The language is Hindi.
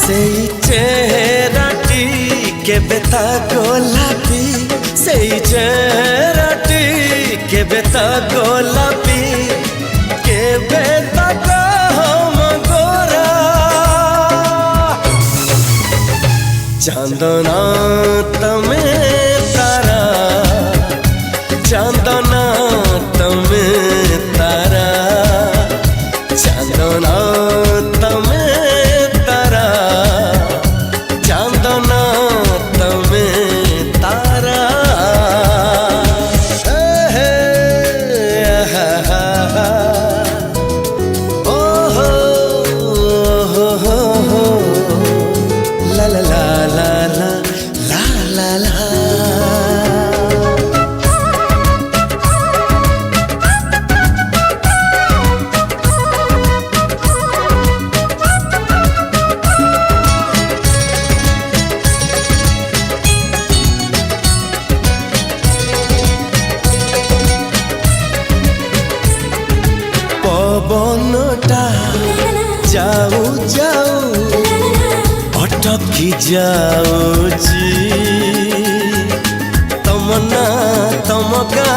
सेई चेहराटी केबे ता गोलापी सेई चेहराटी केबे ता गोलापी केबे ता हम गोरा चांदना तमे तारा चांदना तमे तारा चांदना तमे तारा चांदना तमे तारा ओ हो ला ला ला ला ला ला ला पवनटा जाऊ जाऊ अटकी जाऊची तमना तमका